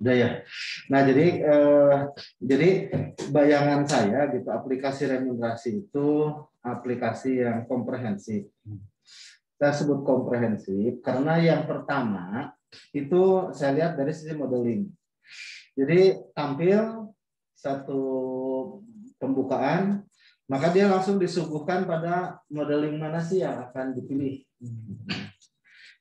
Udah ya. Nah, jadi bayangan saya gitu, aplikasi remunerasi itu aplikasi yang komprehensif. Saya sebut komprehensif karena yang pertama itu saya lihat dari sisi modeling. Jadi tampil satu pembukaan, maka dia langsung disuguhkan pada modeling mana sih yang akan dipilih.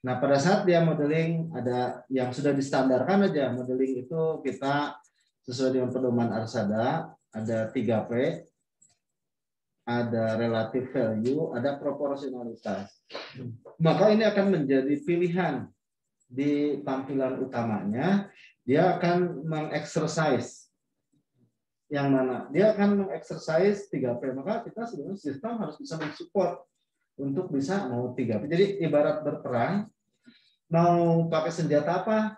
Nah, pada saat dia modeling ada yang sudah distandarkan aja. Modeling itu kita sesuai dengan pedoman Arsada, ada 3P, ada relative value, ada proporsionalitas. Maka ini akan menjadi pilihan di tampilan utamanya. Dia akan mengeksersis yang mana? Dia akan mengeksersis 3P. Maka kita sebenarnya sistem harus bisa mensupport untuk bisa mau 3P. Jadi ibarat berperang, mau pakai senjata apa?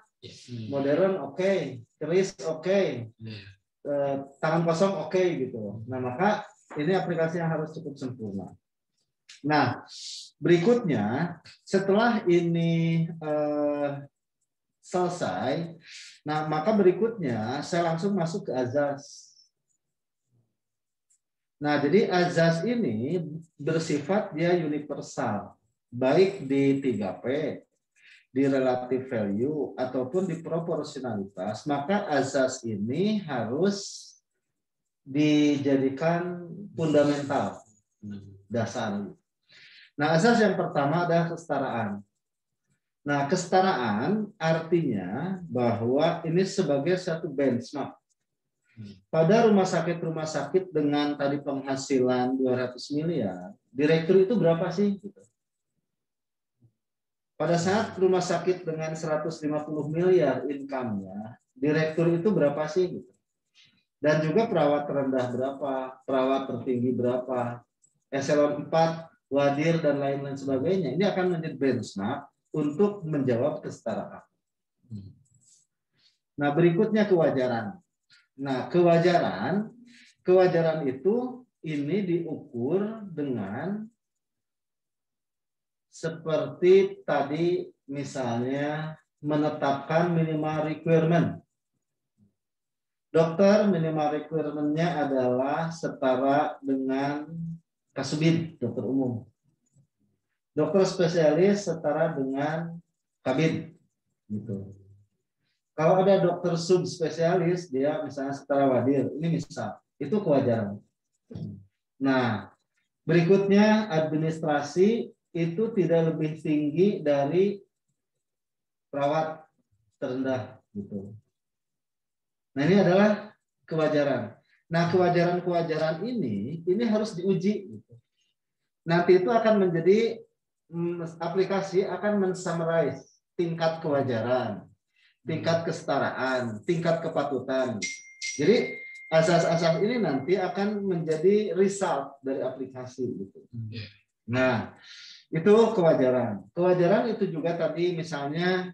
Modern oke, keris oke, tangan kosong oke gitu. Nah, maka ini aplikasi yang harus cukup sempurna. Nah, berikutnya setelah ini selesai, nah maka berikutnya saya langsung masuk ke azas. Nah, jadi azas ini bersifat dia universal, baik di 3P, di relative value, ataupun di proporsionalitas, maka azas ini harus dijadikan fundamental, dasar. Nah, azas yang pertama adalah kesetaraan. Nah, kesetaraan artinya bahwa ini sebagai satu benchmark. Pada rumah sakit dengan tadi penghasilan 200 miliar, direktur itu berapa sih? Pada saat rumah sakit dengan 150 miliar income-nya, direktur itu berapa sih? Dan juga perawat terendah berapa, perawat tertinggi berapa, eselon 4, wadir, dan lain-lain sebagainya. Ini akan menjadi benchmark untuk menjawab kesetaraan. Nah, berikutnya kewajaran. Nah, kewajaran itu ini diukur dengan seperti tadi misalnya menetapkan minimal requirement. Dokter minimal requirement-nya adalah setara dengan Kasubid, dokter umum. Dokter spesialis setara dengan Kabid. Gitu. Kalau ada dokter subspesialis, dia misalnya setara wadir. Ini misal, itu kewajaran. Nah, berikutnya administrasi itu tidak lebih tinggi dari perawat terendah. Gitu. Nah, ini adalah kewajaran. Nah, kewajaran ini harus diuji. Gitu. Nanti itu akan menjadi aplikasi akan mensummarize tingkat kewajaran, tingkat kesetaraan, tingkat kepatutan. Jadi asas-asas ini nanti akan menjadi result dari aplikasi gitu. Nah, itu kewajaran. Kewajaran itu juga tadi misalnya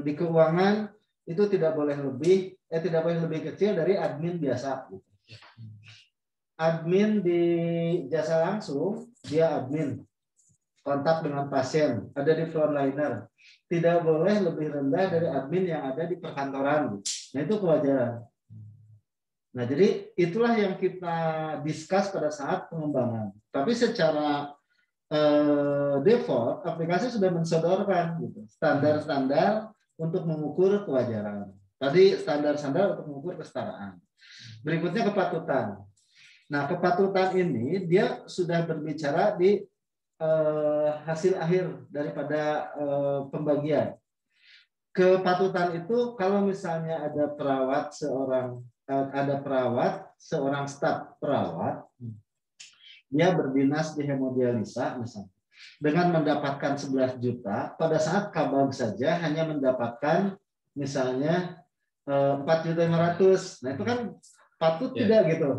di keuangan itu tidak boleh lebih kecil dari admin biasa. Gitu. Admin di jasa langsung dia admin kontak dengan pasien ada di frontliner. Tidak boleh lebih rendah dari admin yang ada di perkantoran. Nah, itu kewajaran. Nah, jadi itulah yang kita discuss pada saat pengembangan. Tapi secara default, aplikasi sudah mensodorkan gitu, standar-standar untuk mengukur kewajaran. Tadi standar-standar untuk mengukur kesetaraan. Berikutnya kepatutan. Nah, kepatutan ini dia sudah berbicara di hasil akhir daripada pembagian. Kepatutan itu kalau misalnya ada seorang staf perawat, dia berdinas di hemodialisa misalnya, dengan mendapatkan 11 juta, pada saat kabag saja hanya mendapatkan misalnya 4.500.000. Nah, itu kan patut tidak gitu.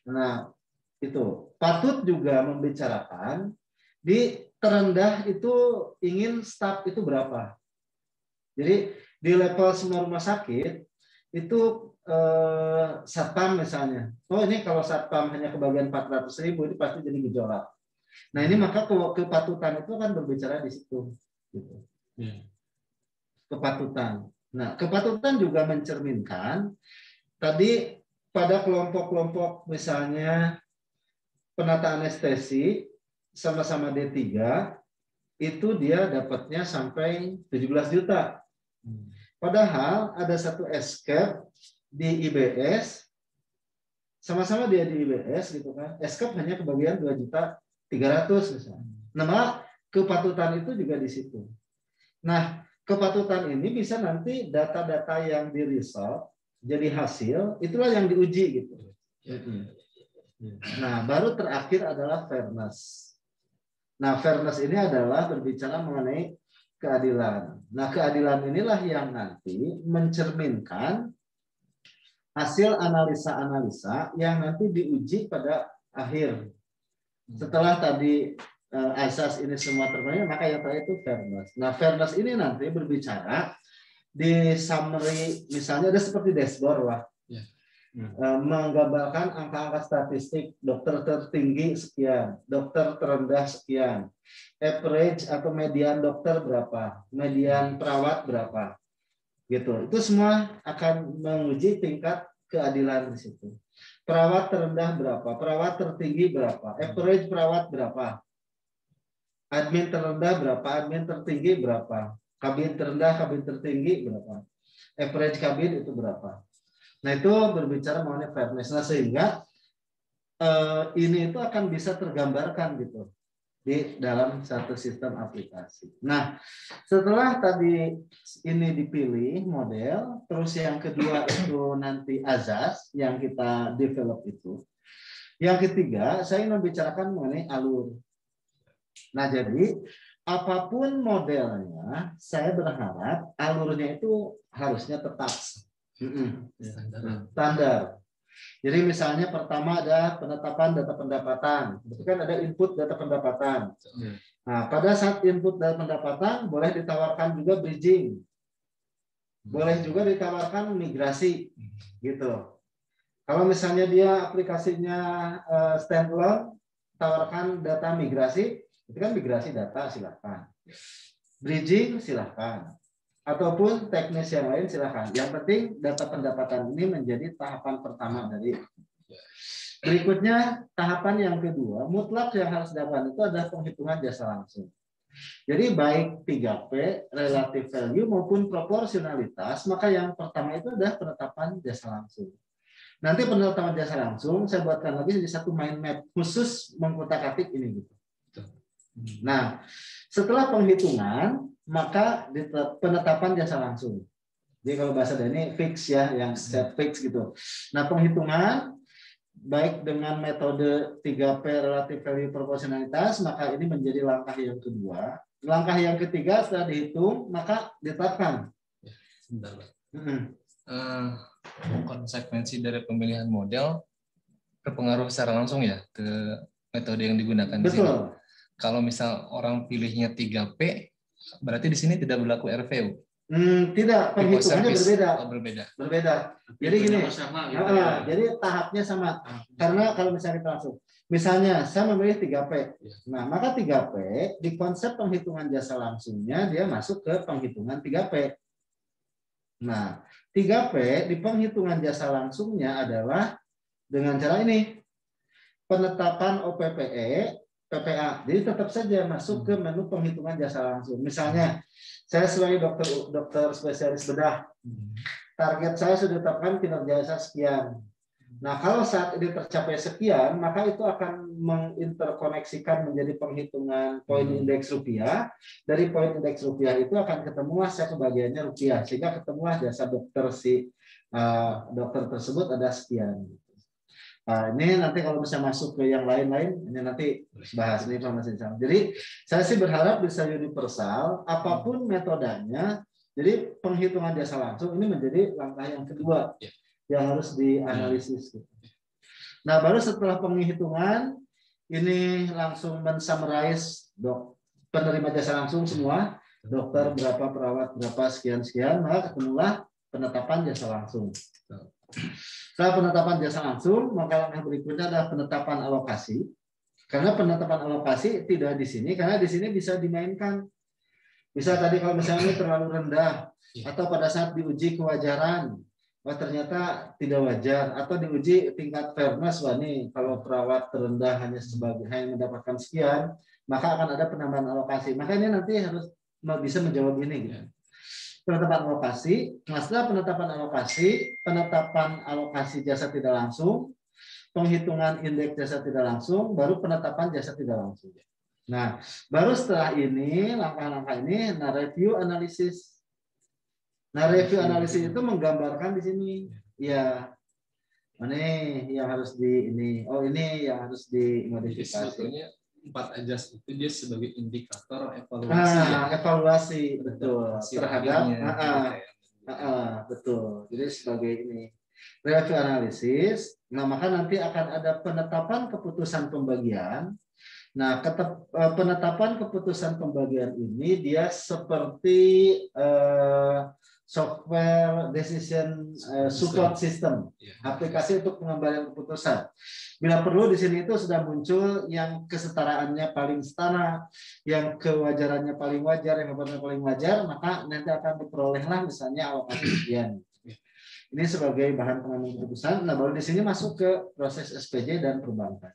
Nah, itu patut juga membicarakan di terendah itu ingin staf itu berapa. Jadi di level semua rumah sakit itu satpam misalnya. Oh, ini kalau satpam hanya kebagian 400.000 itu pasti jadi gejolak. Nah, ini maka kepatutan itu kan berbicara di situ. Gitu. Kepatutan. Nah, kepatutan juga mencerminkan tadi pada kelompok-kelompok misalnya penata anestesi sama-sama D3 itu dia dapatnya sampai 17 juta. Padahal ada satu escape di IBS, sama-sama dia di IBS gitu kan. Escape hanya kebagian 2.300.000 misalnya. Nah, malah kepatutan itu juga di situ. Nah, kepatutan ini bisa nanti data-data yang di result jadi hasil, itulah yang diuji gitu. Nah, baru terakhir adalah fairness. Nah, fairness ini adalah berbicara mengenai keadilan. Nah, keadilan inilah yang nanti mencerminkan hasil analisa-analisa yang nanti diuji pada akhir. Setelah tadi asas ini semua terpenuhi, maka yang terakhir itu fairness. Nah, fairness ini nanti berbicara di summary, misalnya ada seperti dashboard lah. Menggambarkan angka-angka statistik dokter tertinggi sekian, dokter terendah sekian, average atau median dokter berapa, median perawat berapa, gitu. Itu semua akan menguji tingkat keadilan di situ. Perawat terendah berapa, perawat tertinggi berapa, average perawat berapa, admin terendah berapa, admin tertinggi berapa, kabin terendah, kabin tertinggi berapa, average kabin itu berapa. Nah, itu berbicara mengenai fairness. Nah, sehingga ini itu akan bisa tergambarkan gitu di dalam satu sistem aplikasi. Nah, setelah tadi ini dipilih model, terus yang kedua itu nanti azas yang kita develop itu. Yang ketiga, saya membicarakan mengenai alur. Nah, jadi apapun modelnya, saya berharap alurnya itu harusnya tetap. Standar. Jadi misalnya pertama ada penetapan data pendapatan. Itu kan ada input data pendapatan. Nah, pada saat input data pendapatan boleh ditawarkan juga bridging. Boleh juga ditawarkan migrasi gitu. Kalau misalnya dia aplikasinya standalone, tawarkan data migrasi, itu kan migrasi data silakan. Bridging silakan. Ataupun teknis yang lain silakan. Yang penting data pendapatan ini menjadi tahapan pertama dari. Berikutnya tahapan yang kedua, mutlak yang harus dilakukan itu adalah penghitungan jasa langsung. Jadi baik 3P, relative value maupun proporsionalitas, maka yang pertama itu adalah penetapan jasa langsung. Nanti penetapan jasa langsung saya buatkan lagi jadi satu mind map khusus mengkotak-atik ini gitu. Nah, setelah penghitungan maka penetapan jasa langsung. Jadi kalau bahasa ini fix ya, yang set fix gitu. Nah, penghitungan baik dengan metode 3P relative value proporsionalitas, maka ini menjadi langkah yang kedua. Langkah yang ketiga setelah dihitung, maka ditetapkan. Sebentar, Pak. Konsekuensi dari pemilihan model berpengaruh secara langsung ya ke metode yang digunakan di sini. Kalau misal orang pilihnya 3P, berarti di sini tidak berlaku RVU. Tidak, penghitungannya berbeda. Jadi gini, sama, gitu jadi tahapnya sama. Karena kalau misalnya kita langsung, misalnya saya memilih 3P. Nah, maka 3P di konsep penghitungan jasa langsungnya dia masuk ke penghitungan 3P. Nah, 3P di penghitungan jasa langsungnya adalah dengan cara ini. Penetapan OPPE, PPA. Jadi tetap saja masuk ke menu penghitungan jasa langsung. Misalnya, saya sebagai dokter spesialis bedah, target saya sudah tetapkan kinerja saya sekian. Nah, kalau saat ini tercapai sekian, maka itu akan menginterkoneksikan menjadi penghitungan poin indeks rupiah. Dari poin indeks rupiah itu akan ketemulah saya kebagiannya rupiah, sehingga ketemulah jasa dokter dokter tersebut ada sekian. Nah, ini nanti kalau bisa masuk ke yang lain-lain, ini nanti bahas ini informasi sama. Jadi saya sih berharap bisa universal, apapun metodenya. Jadi penghitungan jasa langsung ini menjadi langkah yang kedua yang harus dianalisis. Nah, baru setelah penghitungan ini langsung mensummarize penerima jasa langsung semua, dokter berapa, perawat berapa, sekian, maka ketemulah penetapan jasa langsung. Setelah penetapan jasa langsung, maka langkah berikutnya adalah penetapan alokasi. Karena penetapan alokasi tidak di sini, karena di sini bisa dimainkan. Bisa tadi kalau misalnya ini terlalu rendah, atau pada saat diuji kewajaran, wah ternyata tidak wajar, atau diuji tingkat fairness, wah nih kalau perawat terendah hanya mendapatkan sekian, maka akan ada penambahan alokasi. Maka ini nanti harus bisa menjawab ini. Gitu. Penetapan alokasi, setelah penetapan alokasi jasa tidak langsung, penghitungan indeks jasa tidak langsung, baru penetapan jasa tidak langsung. Nah, baru setelah ini, langkah-langkah ini, nah review analisis. Nah, review analisis itu menggambarkan di sini, ya, ini yang harus ini yang harus dimodifikasi. Sebetulnya 4 ajas itu dia sebagai indikator evaluasi. Evaluasi, betul. Terhadap, betul. Jadi sebagai ini. Review analisis, nah maka nanti akan ada penetapan keputusan pembagian. Nah, penetapan keputusan pembagian ini dia seperti software decision support system, aplikasi untuk pengembalian keputusan. Bila perlu di sini itu sudah muncul yang kesetaraannya paling setara, yang kewajarannya paling wajar, yang kebenarannya paling wajar, maka nanti akan diperolehlah misalnya alokasi sekian. Ini sebagai bahan pengambilan keputusan. Nah, baru di sini masuk ke proses SPJ dan perbankan.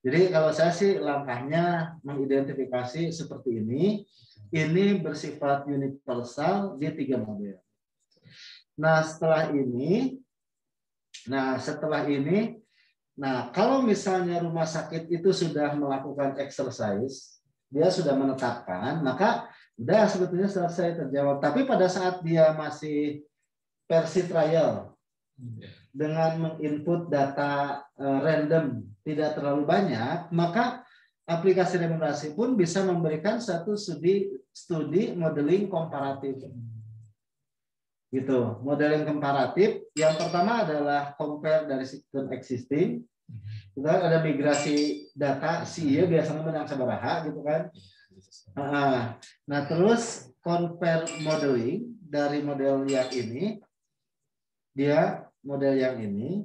Jadi kalau saya sih langkahnya mengidentifikasi seperti ini bersifat universal di 3 model. Nah setelah ini, kalau misalnya rumah sakit itu sudah melakukan exercise, dia sudah menetapkan, maka udah sebetulnya selesai terjawab. Tapi pada saat dia masih versi trial, dengan menginput data random tidak terlalu banyak, maka aplikasi remunerasi pun bisa memberikan satu studi modeling komparatif. Gitu. Modeling komparatif yang pertama adalah compare dari sistem existing. Kita ada migrasi data SIA biasanya menang sabaraha gitu kan. Nah, terus compare modeling dari model yang ini.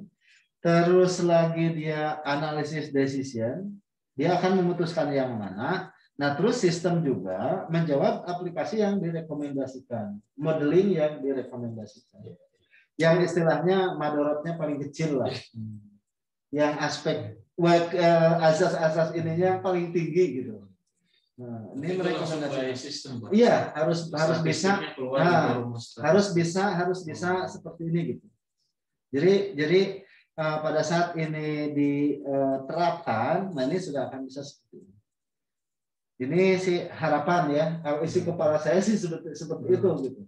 Terus lagi dia analisis decision, dia akan memutuskan yang mana. Nah, terus sistem juga menjawab aplikasi yang direkomendasikan, modeling yang direkomendasikan. Yang istilahnya madorotnya paling kecil lah. Yang aspek asas-asas ininya paling tinggi gitu. Nah, ini merekomendasikan. Iya, harus bisa seperti ini gitu. Jadi pada saat ini diterapkan, nah ini sudah akan bisa seperti ini. Ini sih harapan ya. Kalau isi kepala saya sih seperti itu gitu.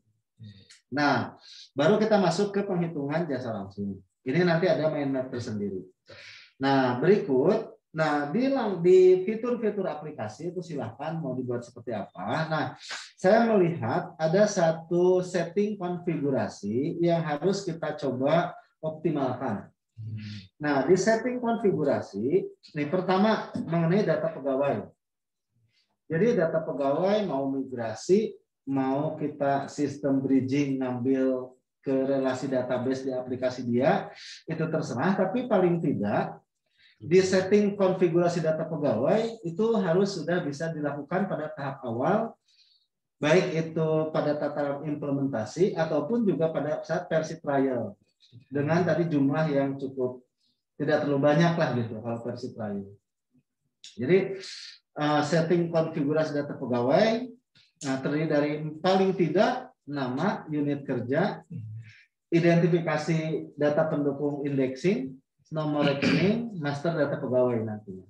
Nah, baru kita masuk ke penghitungan jasa langsung. Ini nanti ada mind map tersendiri. Nah, berikut. Nah, di fitur-fitur aplikasi itu silahkan mau dibuat seperti apa. Nah, saya melihat ada satu setting konfigurasi yang harus kita coba optimalkan. Nah, di setting konfigurasi, ini pertama mengenai data pegawai. Jadi data pegawai mau migrasi, mau kita sistem bridging ngambil ke relasi database di aplikasi dia, itu terserah, tapi paling tidak di setting konfigurasi data pegawai itu harus sudah bisa dilakukan pada tahap awal, baik itu pada tataran implementasi ataupun juga pada saat versi trial dengan tadi jumlah yang cukup tidak terlalu banyak lah gitu kalau versi trial. Jadi setting konfigurasi data pegawai terdiri dari paling tidak nama, unit kerja, identifikasi data pendukung indexing, nomor rekening, master data pegawai nantinya.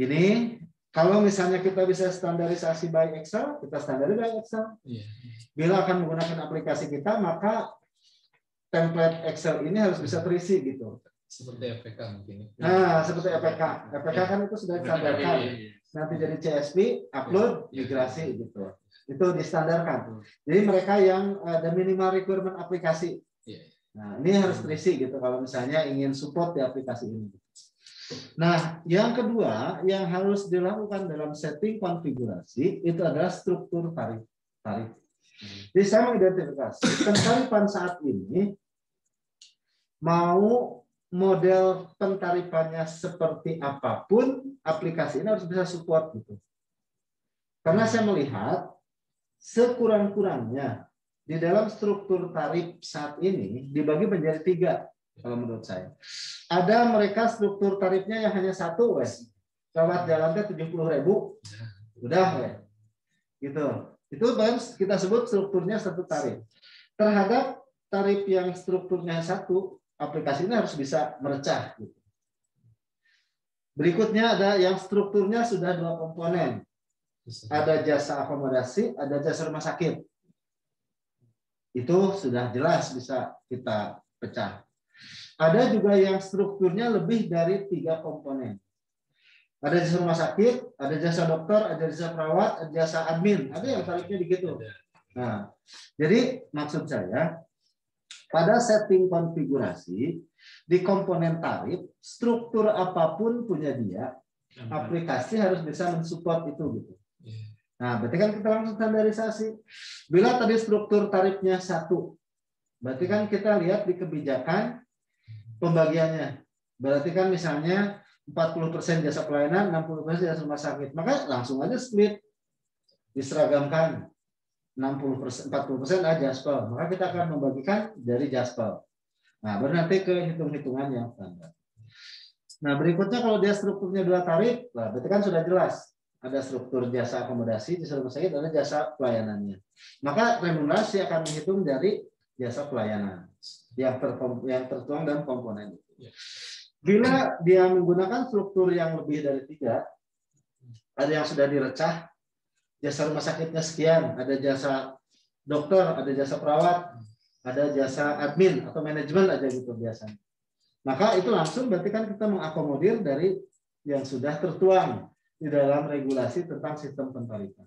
Ini kalau misalnya kita bisa standarisasi by Excel, kita standarisasi by Excel. Bila akan menggunakan aplikasi kita, maka template Excel ini harus bisa terisi gitu. Seperti EPK mungkin. Nah, seperti EPK. EPK kan itu sudah distandarkan. Nanti jadi CSV, upload, migrasi gitu. Itu distandarkan. Jadi mereka yang ada minimal requirement aplikasi. Nah, ini harus terisi gitu kalau misalnya ingin support di aplikasi ini. Nah, yang kedua yang harus dilakukan dalam setting konfigurasi itu adalah struktur tarif. Jadi saya mengidentifikasi pentarifan saat ini mau model pentarifannya seperti apapun, aplikasi ini harus bisa support gitu. Karena saya melihat sekurang-kurangnya di dalam struktur tarif saat ini dibagi menjadi 3 kalau menurut saya. Ada mereka struktur tarifnya yang hanya 1 wes. Lewat jalannya 70.000 udah wes. Gitu. Itu baru kita sebut strukturnya 1 tarif. Terhadap tarif yang strukturnya 1, aplikasi ini harus bisa merecah. Gitu. Berikutnya ada yang strukturnya sudah 2 komponen. Ada jasa akomodasi, ada jasa rumah sakit. Itu sudah jelas bisa kita pecah. Ada juga yang strukturnya lebih dari 3 komponen. Ada jasa rumah sakit, ada jasa dokter, ada jasa perawat, ada jasa admin. Ada yang tarifnya begitu. Nah, jadi maksud saya, pada setting konfigurasi, di komponen tarif, struktur apapun punya dia, aplikasi harus bisa mensupport itu gitu. Nah, berarti kan kita langsung standarisasi. Bila tadi struktur tarifnya 1, berarti kan kita lihat di kebijakan pembagiannya. Berarti kan misalnya 40% jasa pelayanan, 60% jasa rumah sakit. Maka langsung aja split. Diseragamkan. 40%, 40% aja Jaspel. Maka kita akan membagikan dari Jaspel. Nah, baru nanti ke hitung-hitungan yang standar. Nah, berikutnya kalau dia strukturnya 2 tarif, nah, berarti kan sudah jelas. Ada struktur jasa akomodasi, jasa rumah sakit, ada jasa pelayanannya. Maka remunerasi akan menghitung dari jasa pelayanan yang tertuang dalam komponen itu. Bila dia menggunakan struktur yang lebih dari 3, ada yang sudah direcah, jasa rumah sakitnya sekian, ada jasa dokter, ada jasa perawat, ada jasa admin atau manajemen aja gitu biasanya. Maka itu langsung berarti kan kita mengakomodir dari yang sudah tertuang di dalam regulasi tentang sistem pentarifan.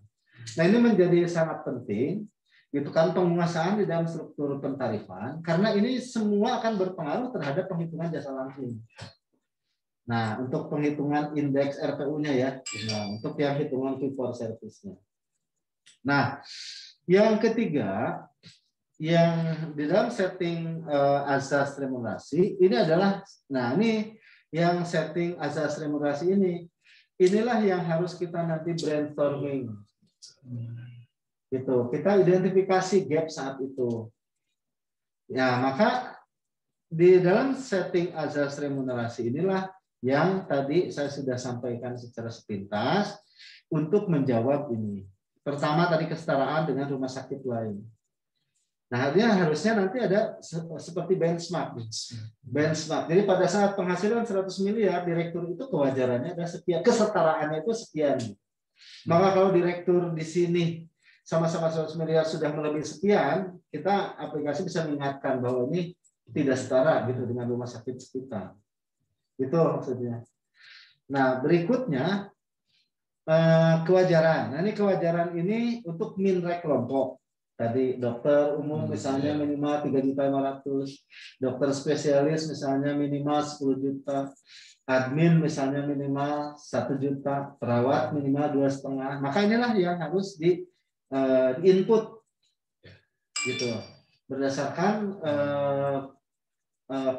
Nah, ini menjadi sangat penting, itu kan penguasaan di dalam struktur pentarifan, karena ini semua akan berpengaruh terhadap penghitungan jasa langsung. Nah, untuk penghitungan indeks RPU-nya ya, nah, untuk yang hitungan fee for service-nya. Nah, yang ketiga, yang di dalam setting asas remunerasi ini adalah, nah ini yang setting asas remunerasi ini, inilah yang harus kita nanti brainstorming. Gitu. Kita identifikasi gap saat itu. Ya, maka di dalam setting asas remunerasi inilah yang tadi saya sudah sampaikan secara sepintas untuk menjawab ini. Pertama tadi kesetaraan dengan rumah sakit lain. Nah, dia harusnya nanti ada seperti benchmark. Jadi pada saat penghasilan 100 miliar, direktur itu kewajarannya ada sekian, kesetaraannya itu sekian. Maka kalau direktur di sini sama-sama 100 miliar sudah melebihi sekian, kita aplikasi bisa mengingatkan bahwa ini tidak setara gitu dengan rumah sakit sekitar. Itu maksudnya. Nah, berikutnya kewajaran. Nah, ini kewajaran ini untuk minrek kelompok. Tadi dokter umum misalnya minimal 3.500.000, dokter spesialis misalnya minimal 10 juta, admin misalnya minimal 1 juta, perawat minimal 2,5. Maka inilah yang harus di input gitu berdasarkan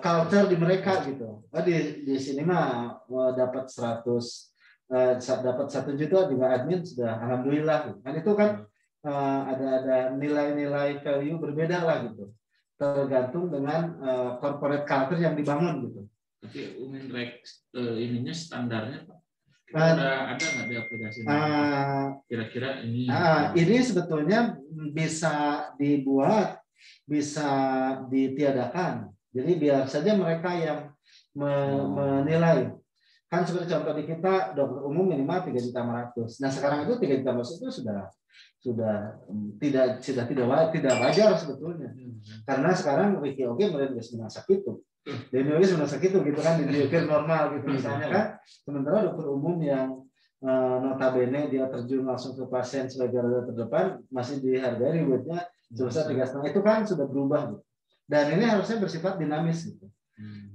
culture di mereka gitu. Di sini mah dapat 1 juta juga admin sudah alhamdulillah. Kan itu kan ada nilai-nilai value berbeda lah gitu. Tergantung dengan corporate culture yang dibangun gitu. Tapi Minrek ininya standarnya Pak. Ada nggak di aplikasi? Kira-kira ini. Ini sebetulnya bisa dibuat, bisa ditiadakan. Jadi biar saja mereka yang menilai. Kan seperti contoh di kita dokter umum minimal 3.500.000. Nah sekarang itu 3.500.000 itu sudah tidak wajar sebetulnya. Karena sekarang Wiki Oke mulai dengan sakit itu. Jadi sebenarnya sakit itu gitu kan diukir normal gitu misalnya kan. Sementara dokter umum yang notabene dia terjun langsung ke pasien sebagai garda terdepan masih dihargai rewardnya sebesar 3,5 itu kan sudah berubah gitu. Dan ini harusnya bersifat dinamis gitu.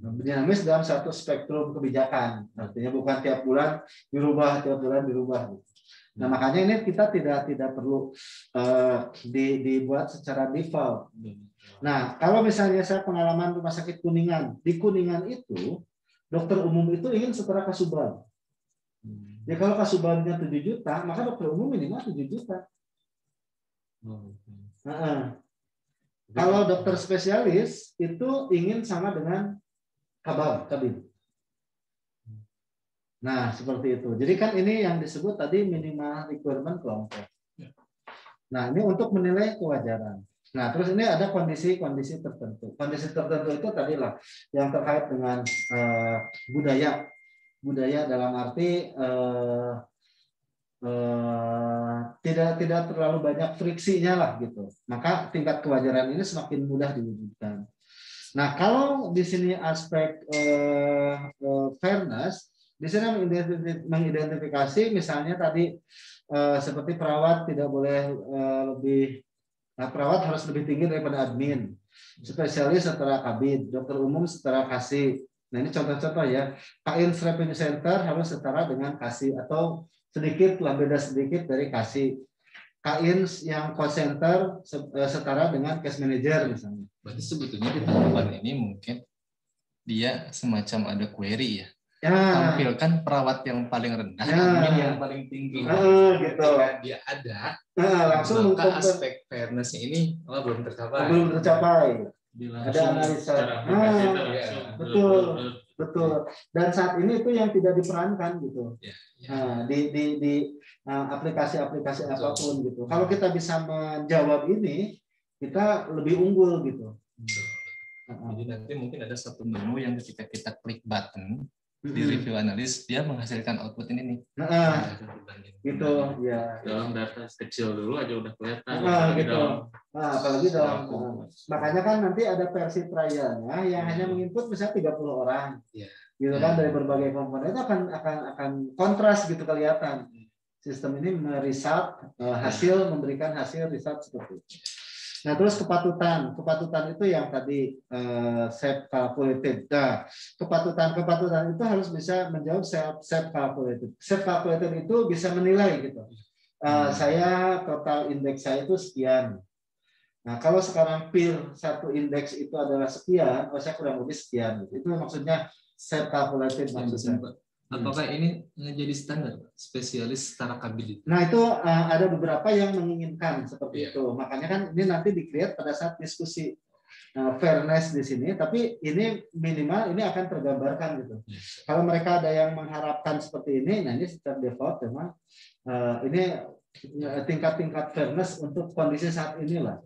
Dinamis dalam satu spektrum kebijakan. Artinya bukan tiap bulan dirubah gitu. Nah, makanya ini kita tidak perlu dibuat secara default. Nah, kalau misalnya saya pengalaman rumah sakit Kuningan, di Kuningan itu dokter umum itu ingin setara Kasuban. Jadi kalau Kasubannya 7 juta, maka dokter umum minimal 7 juta. Kalau dokter spesialis itu ingin sama dengan kabin. Nah, seperti itu. Jadi kan ini yang disebut tadi minimal requirement kelompok. Nah, ini untuk menilai kewajaran. Nah, terus ini ada kondisi-kondisi tertentu. Kondisi tertentu itu tadilah yang terkait dengan budaya. Budaya dalam arti tidak terlalu banyak friksinya lah gitu. Maka tingkat kewajaran ini semakin mudah diwujudkan. Nah, kalau di sini aspek fairness, di sini mengidentifikasi misalnya tadi seperti perawat tidak boleh perawat harus lebih tinggi daripada admin, spesialis setara kabid, dokter umum setara kasih. Nah, ini contoh-contoh ya. Kains revenue center harus setara dengan kasih atau sedikit lah, beda sedikit dari kasih. Kains yang call center setara dengan case manager misalnya. Berarti sebetulnya di tahapan ini mungkin dia semacam ada query ya. Tampilkan perawat yang paling rendah, admin yang paling tinggi. Gitu. Dia ada. Langsung maka aspek fairness ini belum tercapai. Belum tercapai. Ada analisa. Betul. Dan saat ini itu yang tidak diperankan gitu. Nah, di aplikasi-aplikasi apapun gitu. Kalau kita bisa menjawab ini, kita lebih unggul gitu. Jadi nanti mungkin ada satu menu yang ketika kita klik button di review analis, dia menghasilkan output ini nih. Gitu ya. Dalam data kecil dulu aja udah kelihatan. Gitu. Apalagi dalam makanya kan nanti ada versi trialnya yang hanya menginput misalnya 30 orang. Gitu kan, dari berbagai komponen itu akan kontras gitu kelihatan. Sistem ini meresult hasil, memberikan hasil result seperti itu. Nah, terus kepatutan itu yang tadi self calculated. Nah, kepatutan itu harus bisa menjawab self calculated. Self calculated itu bisa menilai gitu. Saya total indeks saya itu sekian. Nah, kalau sekarang peer satu indeks itu adalah sekian, saya kurang lebih sekian. Itu maksudnya self calculated maksudnya. Apakah ini jadi standar spesialis setara kabin itu? Nah, itu ada beberapa yang menginginkan seperti itu. Makanya kan ini nanti di-create pada saat diskusi fairness di sini, tapi ini minimal ini akan tergambarkan gitu. Kalau mereka ada yang mengharapkan seperti ini, nah ini secara default memang ini tingkat-tingkat fairness untuk kondisi saat inilah.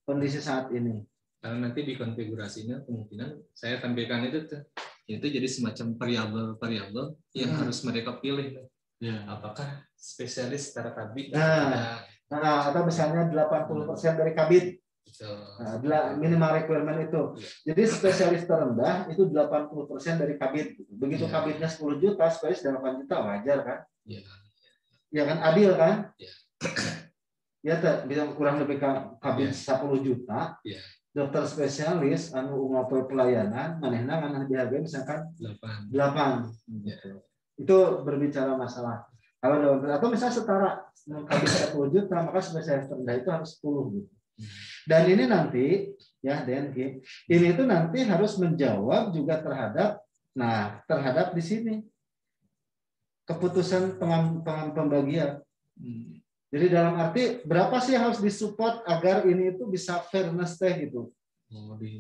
Kondisi saat ini. Karena nanti di konfigurasinya kemungkinan saya tampilkan itu tuh. Itu jadi semacam variabel yang harus mereka pilih. Apakah spesialis setara kabin? Atau misalnya 80% dari kabin. Minimal requirement itu. Jadi spesialis terendah itu 80% dari kabin. Begitu kabinnya 10 juta, spesialis 8 juta, wajar kan? Ya kan, adil kan? Ya, bisa kurang lebih kabin 10 juta. Dokter spesialis anu umum pelayanan manehna ngan dihargai misalkan 8. Itu berbicara masalah. Kalau atau misalnya setara kabin 10 juta, maka spesialis terendah itu harus 10 gitu. Dan ini nanti ya DNG, ini itu nanti harus menjawab juga terhadap di sini keputusan pembagian. Jadi dalam arti berapa sih harus disupport agar ini itu bisa fairness gitu.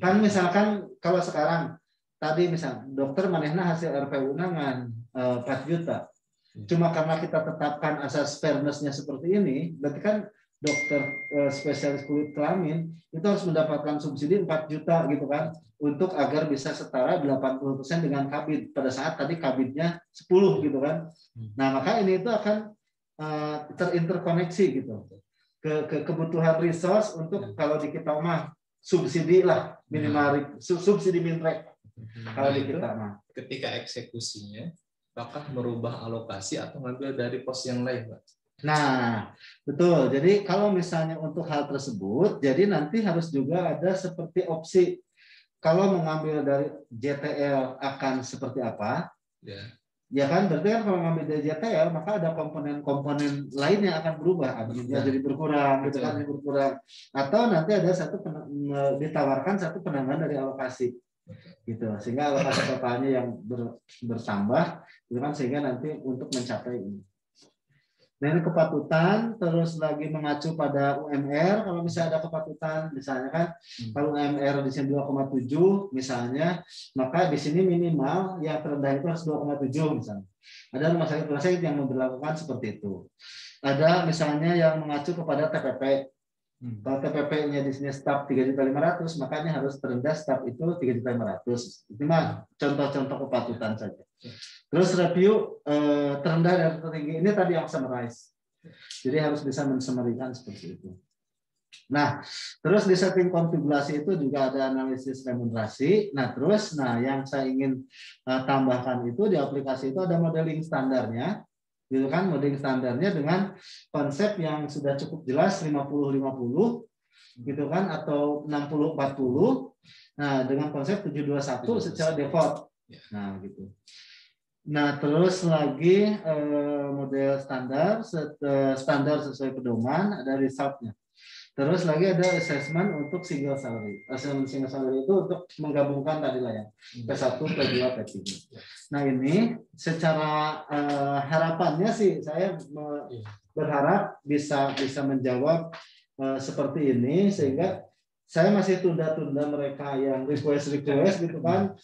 Kan misalkan kalau sekarang tadi misal dokter manehna hasil RPU nangan 4 juta. Cuma karena kita tetapkan asas fairness-nya seperti ini, berarti kan dokter spesialis kulit kelamin itu harus mendapatkan subsidi 4 juta gitu kan, untuk agar bisa setara 80% dengan kabin pada saat tadi kabinnya 10 gitu kan. Nah, maka ini itu akan terinterkoneksi gitu ke kebutuhan resource untuk kalau di kita mah subsidi lah minimal subsidi minrek kalau di kita mah. Ketika eksekusinya apakah merubah alokasi atau ngambil dari pos yang lain, Pak? Nah, betul. Jadi kalau misalnya untuk hal tersebut, jadi nanti harus juga ada seperti opsi kalau mengambil dari JTL akan seperti apa. Ya kan, berarti kan kalau ngambil dari JTL maka ada komponen-komponen lain yang akan berubah, adminnya jadi berkurang, gitu kan, berkurang. Atau nanti ada ditawarkan satu penambahan dari alokasi, gitu, sehingga alokasi totalnya yang bertambah, gitu kan, sehingga nanti untuk mencapai ini. Nah, ini kepatutan, terus lagi mengacu pada UMR. Kalau misalnya ada kepatutan, misalnya kan, kalau UMR di sini 2,7 misalnya, maka di sini minimal yang terendah itu harus 2,7 misalnya. Ada rumah sakit yang memberlakukan seperti itu. Ada misalnya yang mengacu kepada TPP. Kalau TPP-nya di sini staf 3.500.000, makanya harus terendah staf itu 3.500.000. Itu mah contoh-contoh kepatutan saja. Terus review terendah dan tertinggi ini tadi yang summarize. Jadi harus bisa mensummarikan seperti itu. Nah, terus di setting konfigurasi itu juga ada analisis remunerasi. Nah, terus yang saya ingin tambahkan itu di aplikasi itu ada modeling standarnya. Gitu kan, modeling standarnya dengan konsep yang sudah cukup jelas 50-50 gitu kan, atau 60-40. Nah, dengan konsep 721 secara default. Nah, gitu. Nah, terus lagi model standar sesuai pedoman, ada resultnya. Terus lagi ada assessment untuk single salary. Assessment single salary itu untuk menggabungkan tadi lah ya, P1, P2, P3. Nah, ini secara harapannya sih saya berharap bisa menjawab seperti ini, sehingga saya masih tunda-tunda mereka yang request gitu kan,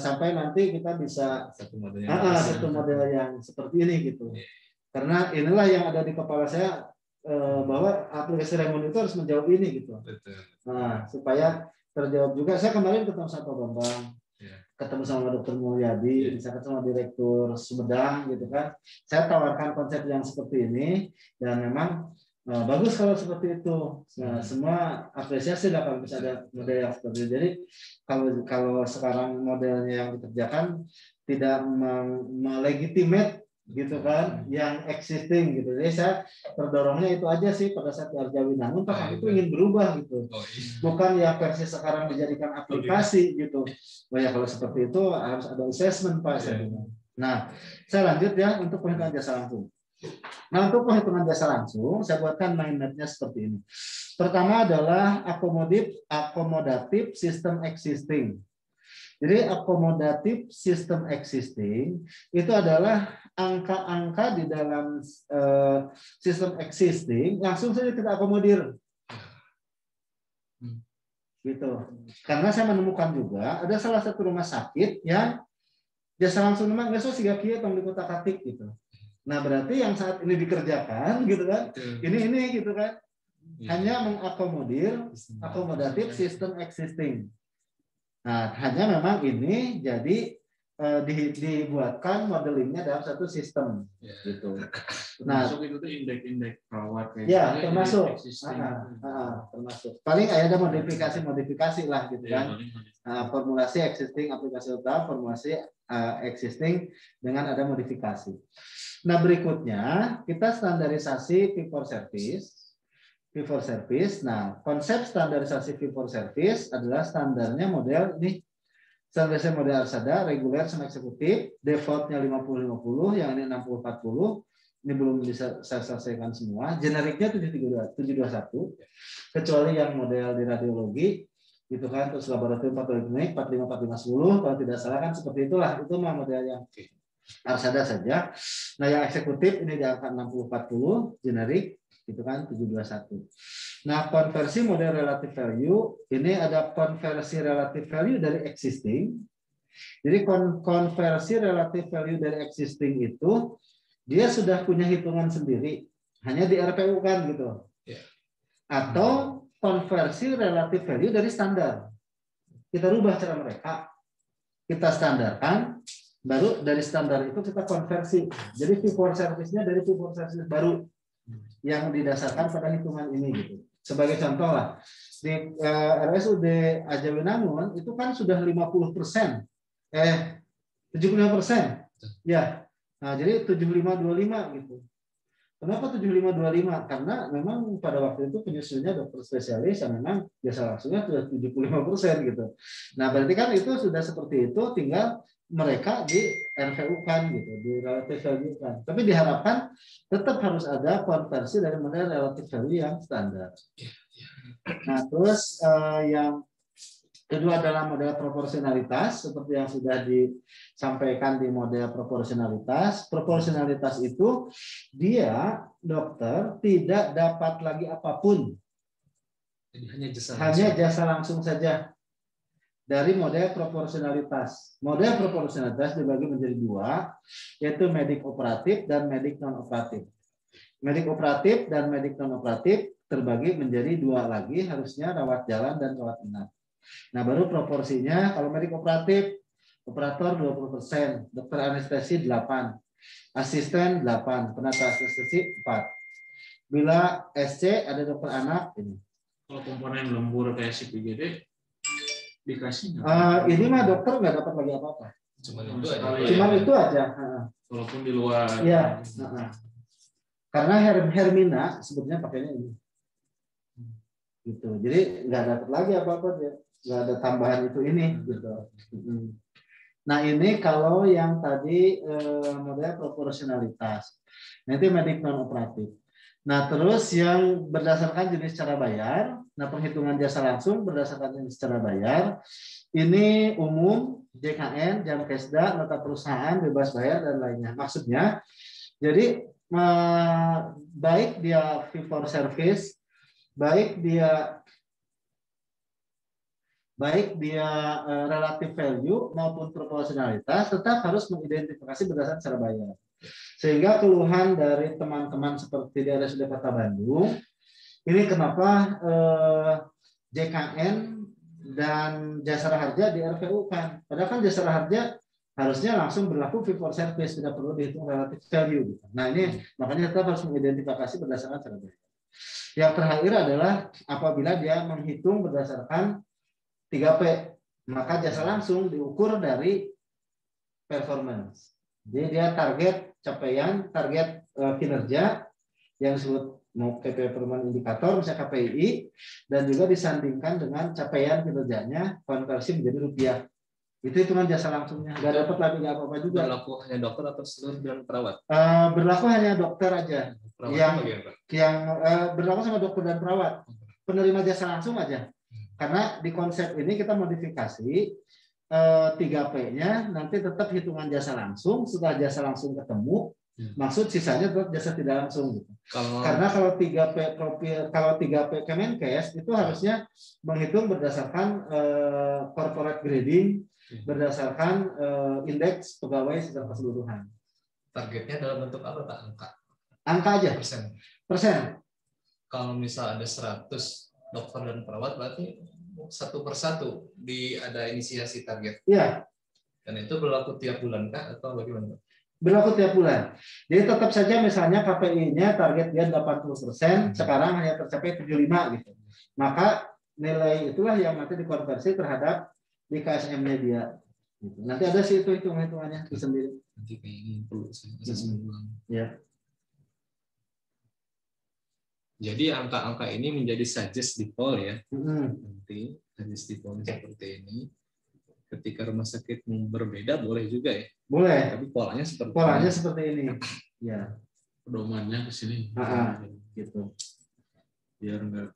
sampai nanti kita bisa satu model yang seperti ini gitu. Karena inilah yang ada di kepala saya, bahwa aplikasi Raymond itu harus menjawab ini gitu. Nah, supaya terjawab juga. Saya kemarin ketemu sama Pak Bambang, ketemu sama Dr. Mulyadi, bisa ketemu sama Direktur Sumedang gitu kan. Saya tawarkan konsep yang seperti ini, dan memang bagus kalau seperti itu. Nah, semua apresiasi lah kalau bisa ada model yang seperti itu. Jadi kalau sekarang modelnya yang dikerjakan tidak melegitimate gitu kan, yang existing gitu. Jadi saya terdorongnya itu aja sih pada saat Arjawinangun, Pak itu ingin berubah gitu. Bukan ya versi sekarang dijadikan aplikasi gitu. Oh ya, kalau seperti itu harus ada assessment Pak. Nah, saya lanjut ya untuk penghitungan jasa langsung. Nah, untuk penghitungan jasa langsung, saya buatkan mindmapnya seperti ini. Pertama adalah akomodatif sistem existing. Jadi akomodatif sistem existing itu adalah angka-angka di dalam sistem existing langsung saja kita akomodir. Gitu. Karena saya menemukan juga ada salah satu rumah sakit yang jasa langsung memang nggak sosial atau di kota Katik gitu. Nah, berarti yang saat ini dikerjakan gitu kan, ini gitu kan, hanya mengakomodir akomodatif sistem existing. Nah, hanya memang ini jadi dibuatkan modelingnya dalam satu sistem, gitu. Nah, termasuk itu tuh indeks perawat kayak ya, termasuk. Termasuk. Paling ada modifikasi lah gitu kan. Formulasi existing aplikasi utama, formulasi existing dengan ada modifikasi. Nah, berikutnya kita standarisasi fee for service. Nah, konsep standarisasi fee for service adalah standarnya model ini. Standarisasi model Arsada, reguler sama eksekutif, defaultnya 50-50, yang ini 60-40. Ini belum bisa saya selesaikan semua. Generiknya 721, kecuali yang model di radiologi, gitu kan, terus laboratorium patologi 45-45-10, kalau tidak salah kan seperti itulah. Itu mah model yang Arsada saja. Nah, yang eksekutif ini di angka 60-40, generik, gitu kan, 721. Nah, konversi model relative value, ini ada konversi relative value dari existing. Jadi konversi relative value dari existing itu, dia sudah punya hitungan sendiri, hanya di RPU kan gitu. Atau konversi relative value dari standar. Kita rubah cara mereka, kita standarkan, baru dari standar itu kita konversi. Jadi fee for service-nya dari fee for service baru yang didasarkan pada hitungan ini gitu. Sebagai contoh lah, di RSUD Arjawinangun itu kan sudah 50%, 75%, ya. Nah, jadi 7525 gitu. Kenapa 7525? Karena memang pada waktu itu penyusunnya dokter spesialis yang memang jasa langsungnya sudah 75% gitu. Nah, berarti kan itu sudah seperti itu, tinggal mereka di RVU kan gitu, di relative value kan. Tapi diharapkan tetap harus ada konversi dari model relative value yang standar. Nah, terus yang Kedua adalah model proporsionalitas, seperti yang sudah disampaikan di model proporsionalitas. Proporsionalitas itu dia dokter tidak dapat lagi apapun, jadi hanya jasa langsung saja dari model proporsionalitas. Model proporsionalitas dibagi menjadi dua, yaitu medik operatif dan medik non operatif. Medik operatif dan medik non operatif terbagi menjadi dua lagi, harusnya rawat jalan dan rawat inap. Nah, baru proporsinya kalau medik operatif, operator 20%, dokter anestesi 8, asisten 8, penata anestesi 4. Bila SC ada dokter anak ini. Kalau komponen lembur kayak CPGD dikasih ini mah dokter nggak dapat lagi apa-apa. Cuman itu aja. Walaupun di luar. Iya. Karena Hermina sebetulnya pakainya ini. Gitu. Jadi nggak dapat lagi apa-apa dia. Nggak ada tambahan itu ini gitu. Nah, ini kalau yang tadi model proporsionalitas. Nanti medik non operatif. Nah, terus yang berdasarkan jenis cara bayar, nah penghitungan jasa langsung berdasarkan jenis cara bayar, ini umum, JKN, jam kesda, nota perusahaan, bebas bayar, dan lainnya. Maksudnya, jadi baik dia fee for service, baik dia relative value maupun proporsionalitas, tetap harus mengidentifikasi berdasarkan cara bayar. Sehingga keluhan dari teman-teman seperti di RSUD Kota Bandung, ini kenapa JKN dan Jasara Harja di RVU kan? Padahal kan Jasara Harja harusnya langsung berlaku fee for service, tidak perlu dihitung relative value. Nah, ini makanya kita harus mengidentifikasi berdasarkan cara bayar. Yang terakhir adalah apabila dia menghitung berdasarkan 3P, maka jasa langsung diukur dari performance. Jadi dia target capaian, target kinerja yang disebut mau KPI performance indikator, misalnya KPI, dan juga disandingkan dengan capaian kinerjanya konversi menjadi rupiah. Itu hitungan jasa langsungnya. Nggak dapat lagi nggak apa-apa juga. Berlaku hanya dokter atau seluruh dan perawat? Berlaku hanya dokter aja. Yang berlaku sama dokter dan perawat. Penerima jasa langsung aja. Karena di konsep ini kita modifikasi 3P-nya nanti tetap hitungan jasa langsung, setelah jasa langsung ketemu, maksud sisanya tetap jasa tidak langsung. Karena kalau 3P Kemenkes itu harusnya menghitung berdasarkan corporate grading, berdasarkan indeks pegawai secara keseluruhan. Targetnya dalam bentuk apa, Pak? Angka aja. Persen. Kalau misal ada 100 dokter dan perawat, berarti satu persatu ada inisiasi target. Iya. Dan itu berlaku tiap bulan kah atau bagaimana? Berlaku tiap bulan. Jadi tetap saja misalnya KPI-nya target dia 80%, sekarang hanya tercapai 75 gitu. Maka nilai itulah yang nanti dikonversi terhadap di KSM-nya dia. Gitu. Nanti ada sih itu hitung-hitungannya itu sendiri. Nanti kayak ini perlu asesmen ulang. Ya. Jadi angka-angka ini menjadi suggest default ya. Nanti suggest default seperti ini. Ketika rumah sakit berbeda boleh juga ya. Boleh. Tapi polanya seperti ini. Ya. Pedomannya ke sini. Gitu. Biar enggak.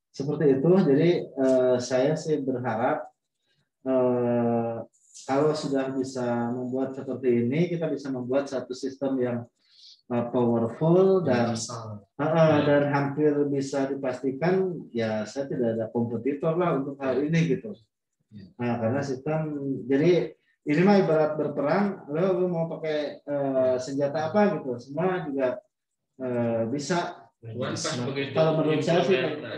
Seperti itu. Jadi saya sih berharap kalau sudah bisa membuat seperti ini, kita bisa membuat satu sistem yang powerful dan hampir bisa dipastikan ya saya tidak ada kompetitor lah untuk hal ini gitu. Nah, karena sistem jadi ini mah ibarat berperang, lo mau pakai senjata apa gitu, semua juga bisa. Kalau menurut saya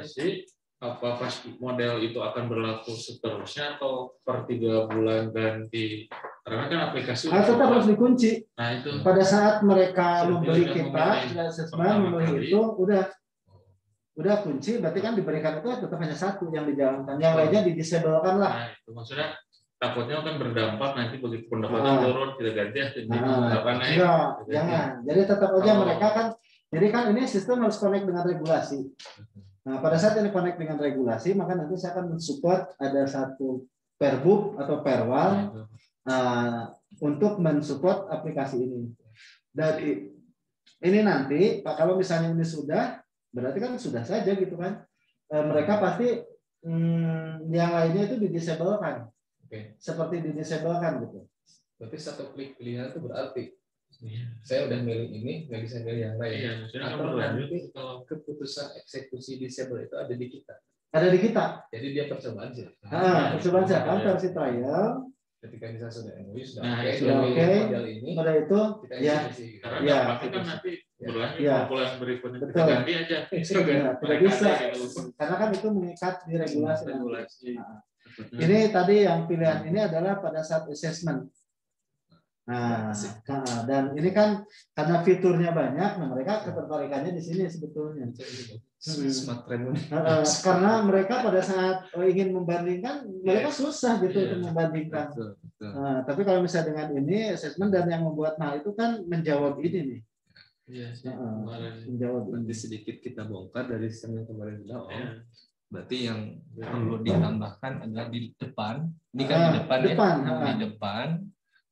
sih apakah model itu akan berlaku seterusnya atau per 3 bulan ganti? Karena kan aplikasi tetap harus dikunci. Nah, itu pada saat mereka membeli kita, membeli itu udah kunci, berarti kan diberikan itu tetap hanya satu yang dijalankan, yang lainnya didisablekan lah. Nah, itu maksudnya takutnya kan berdampak nanti begitu pendapatan turun kita ganti naik. Jangan. Jadi tetap aja mereka kan. Jadi kan ini sistem harus connect dengan regulasi. Nah, pada saat ini connect dengan regulasi, maka nanti saya akan mensupport ada satu perbuk atau perwal untuk mensupport aplikasi ini. Ini nanti Pak, kalau misalnya ini sudah, berarti kan sudah saja gitu kan. Mereka pasti yang lainnya itu didisablekan. Oke. Seperti didisablekan gitu. Berarti satu klik pilihan itu berarti saya udah milih ini, nggak bisa milih yang lain. Iya, maksudnya Atau nanti kalau keputusan eksekusi disable itu ada di kita. Ada di kita. Jadi dia percobaan aja. Percobaan saja kan versi trial. Ketika misalnya sudah MOU sudah sudah oke. model ini. Pada itu kita ya. Karena Ya, dampaknya kan nanti berlanjut bulan berikutnya kita betul. ganti aja. Tidak bisa. Karena kan itu mengikat di regulasi. Ini tadi yang pilihan ini adalah pada saat assessment. Nah, dan ini kan karena fiturnya banyak, nah mereka ketertarikannya di sini sebetulnya. Smart remunerasi. Karena mereka pada saat ingin membandingkan, mereka susah gitu untuk membandingkan. Nah, tapi kalau misalnya dengan ini assessment dan yang membuat hal itu kan menjawab ini nih. Iya sih. Menjawab Berarti sedikit kita bongkar dari sistem yang kemarin sudah. Berarti yang perlu ditambahkan adalah di depan. Ini kan di depan ya. Di depan.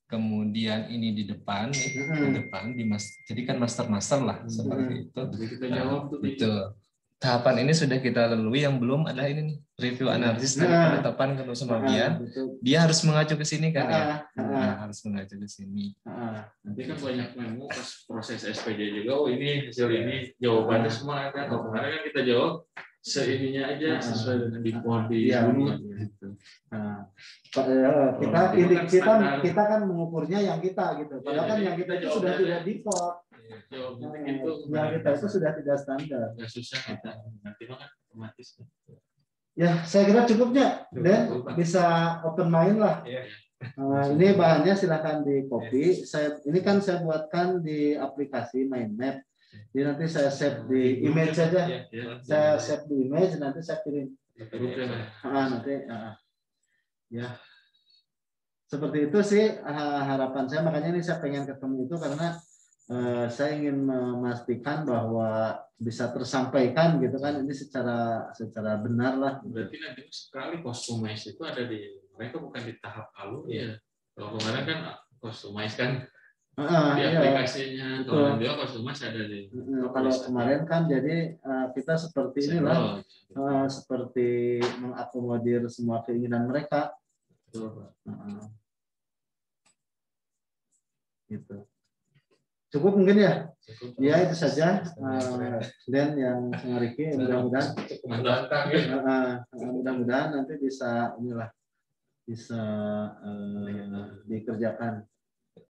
Kemudian ini di depan, jadi kan master lah seperti itu. Jadi kita jawab tuh. Betul. Tahapan ini sudah kita lalui, yang belum ada ini nih review analisis dan penetapan kalau bagian. Dia harus mengacu ke sini kan ya. Harus mengacu ke sini. Nanti kan banyak memo pas proses SPJ juga. Oh ini hasil ini jawabannya semua ada. Kalau kemarin kan kita jawab seininya aja sesuai dengan di dulu gitu. Kita kan mengukurnya yang kita gitu. Padahal kan yang kita itu sudah tidak default. Yang kita itu sudah tidak standar. Nggak susah kita nanti kan otomatis. Ya, saya kira cukupnya. Dan bisa open mind lah. Ini bahannya silakan di copy. Ini kan saya buatkan di aplikasi Mind Map. Jadi nanti saya save di image saja. Saya save di image, nanti saya kirim. Ya. Seperti itu sih harapan saya. Makanya ini saya pengen ketemu itu karena saya ingin memastikan bahwa bisa tersampaikan gitu kan, ini secara benar lah. Berarti nanti sekali customize itu ada di mereka, bukan di tahap alur ya. Kalau kemarin kan customize kan di aplikasinya, kalau dia customize ada di. Kalau kemarin kan jadi kita seperti inilah, seperti mengakomodir semua keinginan mereka. Gitu. Cukup mungkin ya? Ya itu saja. Dan yang Riki mudah-mudahan nanti bisa dikerjakan.